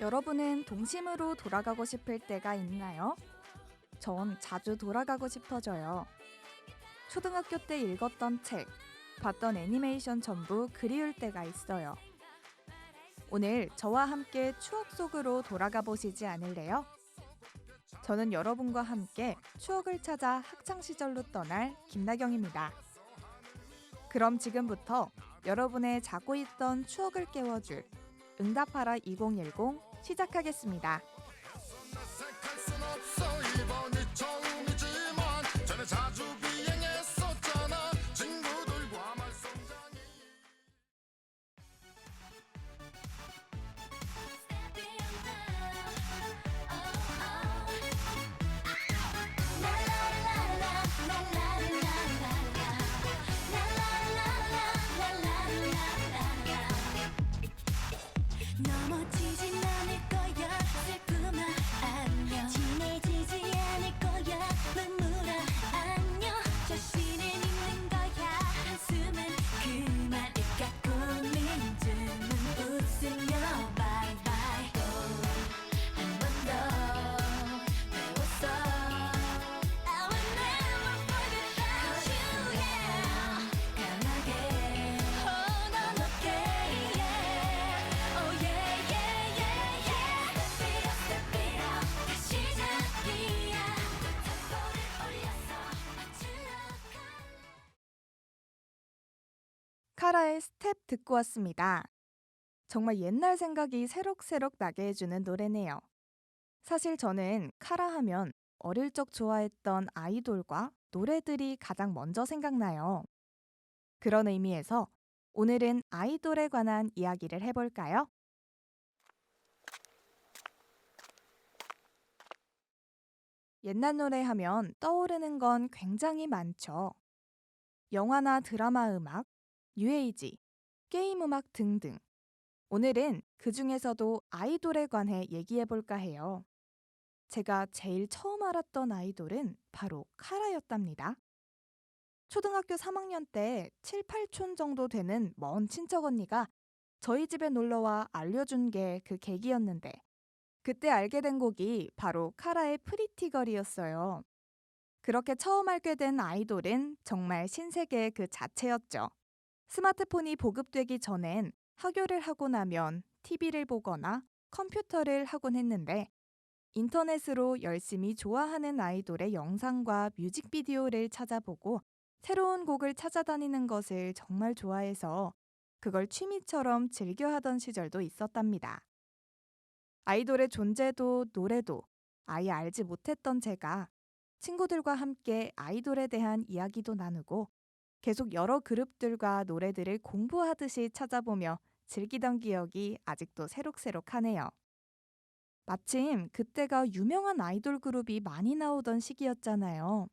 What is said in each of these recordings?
여러분은 동심으로 돌아가고 싶을 때가 있나요? 전 자주 돌아가고 싶어져요. 초등학교 때 읽었던 책, 봤던 애니메이션 전부 그리울 때가 있어요. 오늘 저와 함께 추억 속으로 돌아가 보시지 않을래요? 저는 여러분과 함께 추억을 찾아 학창시절로 떠날 김나경입니다. 그럼 지금부터 여러분의 자고 있던 추억을 깨워줄 응답하라 2010 시작하겠습니다. 넘어지진 않을 거야. 슬픔아 안녕. 친해지지 않을 거야. 눈물아 안녕. 자신은 있는 거야. 한숨은 그만을 갖고 민증은 웃으며 바이바이. 또 한 번 더 배웠어. I will never forget about you, yeah. 강하게 hold on, okay, yeah. Oh yeah, yeah, yeah, yeah. Step it up, 다시 시작이야. 템포를 올려서 맞추려고. 카라의 스텝 듣고 왔습니다. 정말 옛날 생각이 새록새록 나게 해주는 노래네요. 사실 저는 카라 하면 어릴 적 좋아했던 아이돌과 노래들이 가장 먼저 생각나요. 그런 의미에서 오늘은 아이돌에 관한 이야기를 해볼까요? 옛날 노래 하면 떠오르는 건 굉장히 많죠. 영화나 드라마 음악, 뉴에이지, 게임 음악 등등. 오늘은 그 중에서도 아이돌에 관해 얘기해볼까 해요. 제가 제일 처음 알았던 아이돌은 바로 카라였답니다. 초등학교 3학년 때 7, 8촌 정도 되는 먼 친척 언니가 저희 집에 놀러와 알려준 게 그 계기였는데 그때 알게 된 곡이 바로 카라의 프리티걸이었어요. 그렇게 처음 알게 된 아이돌은 정말 신세계 그 자체였죠. 스마트폰이 보급되기 전엔 학교를 하고 나면 TV를 보거나 컴퓨터를 하곤 했는데 인터넷으로 열심히 좋아하는 아이돌의 영상과 뮤직비디오를 찾아보고 새로운 곡을 찾아다니는 것을 정말 좋아해서 그걸 취미처럼 즐겨 하던 시절도 있었답니다. 아이돌의 존재도 노래도 아예 알지 못했던 제가 친구들과 함께 아이돌에 대한 이야기도 나누고 계속 여러 그룹들과 노래들을 공부하듯이 찾아보며 즐기던 기억이 아직도 새록새록하네요. 마침 그때가 유명한 아이돌 그룹이 많이 나오던 시기였잖아요.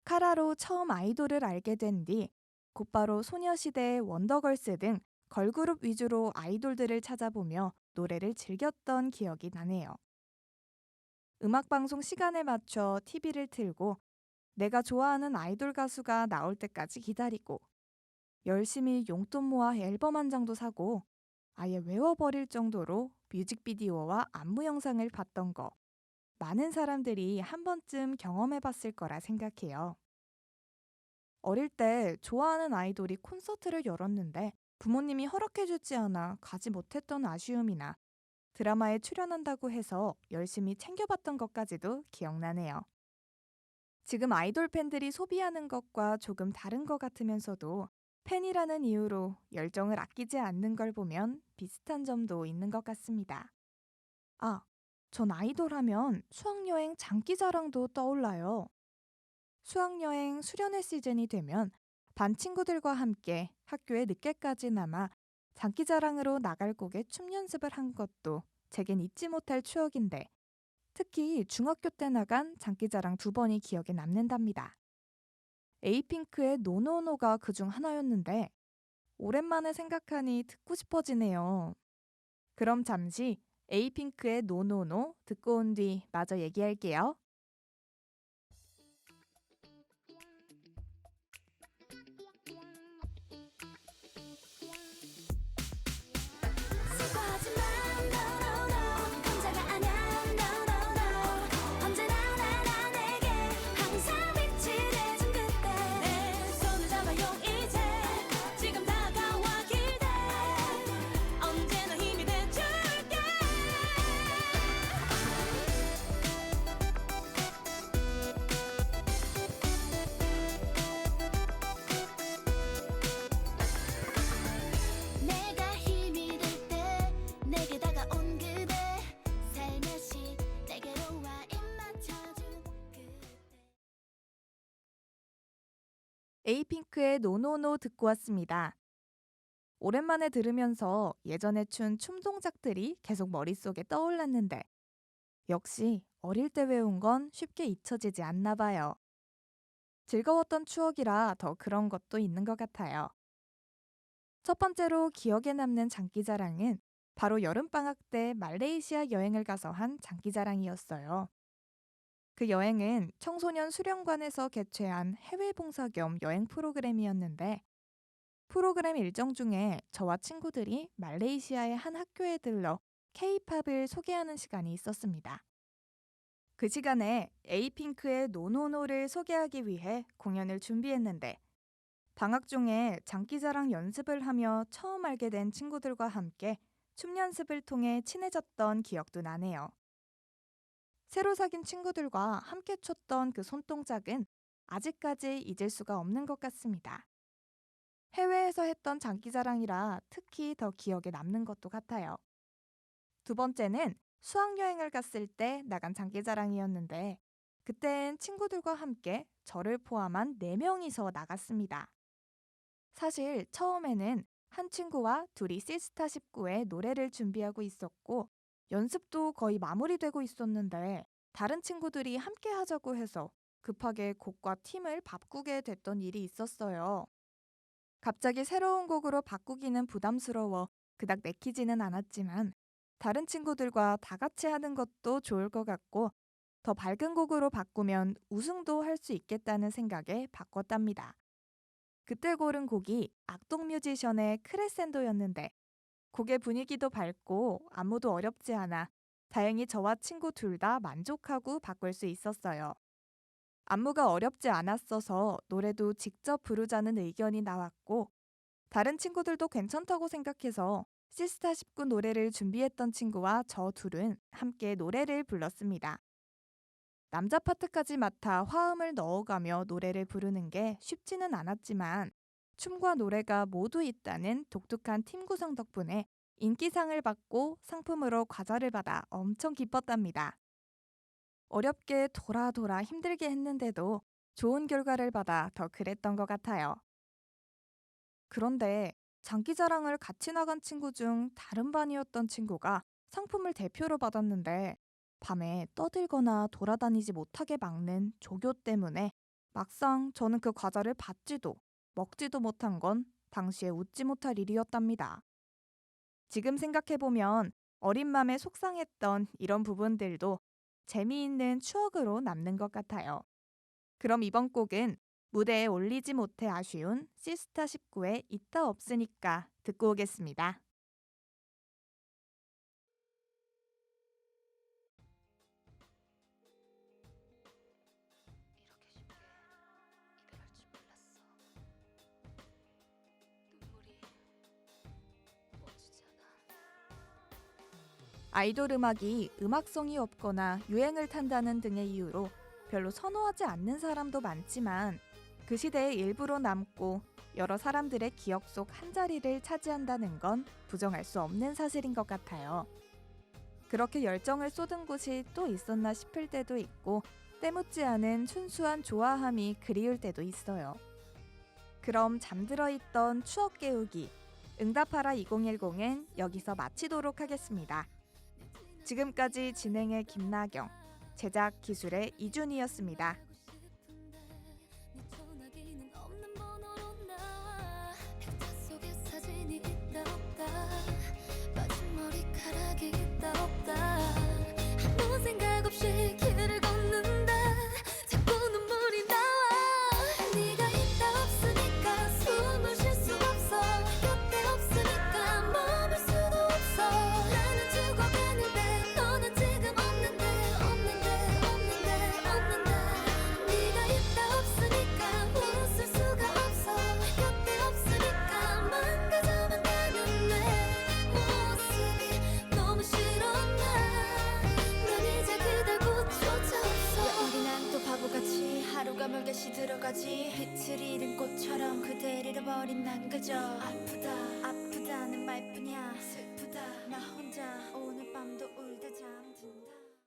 카라로 처음 아이돌을 알게 된 뒤 곧바로 소녀시대, 원더걸스 등 걸그룹 위주로 아이돌들을 찾아보며 노래를 즐겼던 기억이 나네요. 음악방송 시간에 맞춰 TV를 틀고 내가 좋아하는 아이돌 가수가 나올 때까지 기다리고 열심히 용돈 모아 앨범 한 장도 사고 아예 외워버릴 정도로 뮤직비디오와 안무 영상을 봤던 거 많은 사람들이 한 번쯤 경험해봤을 거라 생각해요. 어릴 때 좋아하는 아이돌이 콘서트를 열었는데 부모님이 허락해주지 않아 가지 못했던 아쉬움이나 드라마에 출연한다고 해서 열심히 챙겨봤던 것까지도 기억나네요. 지금 아이돌 팬들이 소비하는 것과 조금 다른 것 같으면서도 팬이라는 이유로 열정을 아끼지 않는 걸 보면 비슷한 점도 있는 것 같습니다. 아, 전 아이돌 하면 수학여행 장기자랑도 떠올라요. 수학여행 수련회 시즌이 되면 반 친구들과 함께 학교에 늦게까지 남아 장기자랑으로 나갈 곡에 춤 연습을 한 것도 제겐 잊지 못할 추억인데 특히 중학교 때 나간 장기자랑 2번이 기억에 남는답니다. 에이핑크의 노노노가 그중 하나였는데 오랜만에 생각하니 듣고 싶어지네요. 그럼 잠시 에이핑크의 노노노 듣고 온 뒤 마저 얘기할게요. 수고하지만 no no no 에이핑크의 노노노 듣고 왔습니다. 오랜만에 들으면서 예전에 춘 춤 동작들이 계속 머릿속에 떠올랐는데 역시 어릴 때 외운 건 쉽게 잊혀지지 않나 봐요. 즐거웠던 추억이라 더 그런 것도 있는 것 같아요. 첫 번째로 기억에 남는 장기자랑은 바로 여름방학 때 말레이시아 여행을 가서 한 장기자랑이었어요. 그 여행은 청소년 수련관에서 개최한 해외 봉사 겸 여행 프로그램이었는데 프로그램 일정 중에 저와 친구들이 말레이시아의 한 학교에 들러 K-팝을 소개하는 시간이 있었습니다. 그 시간에 에이핑크의 노노노를 소개하기 위해 공연을 준비했는데 방학 중에 장기자랑 연습을 하며 처음 알게 된 친구들과 함께 춤 연습을 통해 친해졌던 기억도 나네요. 새로 사귄 친구들과 함께 췄던 그 손동작은 아직까지 잊을 수가 없는 것 같습니다. 해외에서 했던 장기자랑이라 특히 더 기억에 남는 것도 같아요. 두 번째는 수학여행을 갔을 때 나간 장기자랑이었는데 그땐 친구들과 함께 저를 포함한 4명이서 나갔습니다. 사실 처음에는 한 친구와 둘이 시스타 19의 노래를 준비하고 있었고 연습도 거의 마무리되고 있었는데 다른 친구들이 함께 하자고 해서 급하게 곡과 팀을 바꾸게 됐던 일이 있었어요. 갑자기 새로운 곡으로 바꾸기는 부담스러워 그닥 내키지는 않았지만 다른 친구들과 다 같이 하는 것도 좋을 것 같고 더 밝은 곡으로 바꾸면 우승도 할 수 있겠다는 생각에 바꿨답니다. 그때 고른 곡이 악동 뮤지션의 크레센도였는데 곡의 분위기도 밝고 안무도 어렵지 않아 다행히 저와 친구 둘 다 만족하고 바꿀 수 있었어요. 안무가 어렵지 않았어서 노래도 직접 부르자는 의견이 나왔고 다른 친구들도 괜찮다고 생각해서 시스타 19 노래를 준비했던 친구와 저 둘은 함께 노래를 불렀습니다. 남자 파트까지 맡아 화음을 넣어가며 노래를 부르는 게 쉽지는 않았지만 춤과 노래가 모두 있다는 독특한 팀 구성 덕분에 인기상을 받고 상품으로 과자를 받아 엄청 기뻤답니다. 어렵게 돌아 힘들게 했는데도 좋은 결과를 받아 더 그랬던 것 같아요. 그런데 장기자랑을 같이 나간 친구 중 다른 반이었던 친구가 상품을 대표로 받았는데 밤에 떠들거나 돌아다니지 못하게 막는 조교 때문에 막상 저는 그 과자를 받지도 먹지도 못한 건 당시에 웃지 못할 일이었답니다. 지금 생각해보면 어린 맘에 속상했던 이런 부분들도 재미있는 추억으로 남는 것 같아요. 그럼 이번 곡은 무대에 올리지 못해 아쉬운 시스타 19의 있다 없으니까 듣고 오겠습니다. 이렇게 쉽게 이별할 줄 몰랐어. 눈물이 멈추지 않아. 아이돌 음악이 음악성이 없거나 유행을 탄다는 등의 이유로 별로 선호하지 않는 사람도 많지만 그 시대의 일부로 남고 여러 사람들의 기억 속 한 자리를 차지한다는 건 부정할 수 없는 사실인 것 같아요. 그렇게 열정을 쏟은 곳이 또 있었나 싶을 때도 있고 때묻지 않은 순수한 좋아함이 그리울 때도 있어요. 그럼 잠들어 있던 추억 깨우기 응답하라 2010은 여기서 마치도록 하겠습니다. 지금까지 진행의 김나경, 제작 기술의 이준이었습니다. 네 전화기는 없는 번호로 나 액자 속에 사진이 있다 없다 빠진 머리카락이 있다 없다 아무 생각 없이 길을 걷는다 자꾸 눈물이 나와 네가 있다 없으니까 숨을 쉴 수 없어 곁에 없으니까 머물 수도 없어 나는 죽어가는데 너는 지금 없는데 네가 있다 없으니까 웃을 수가 없어 곁에 없으니까 망가져만 가는 내 모습이 너무 싫어 난 이제 그댈 고쳐져 없어 왜 우리 난 또 바보같이 하루가 멀게 시들어가지 빛을 잃은 꽃처럼 그댈 잃어버린 난 그저 아프다는 말뿐이야 슬프다 나 혼자 오늘 밤도 울다 잠든다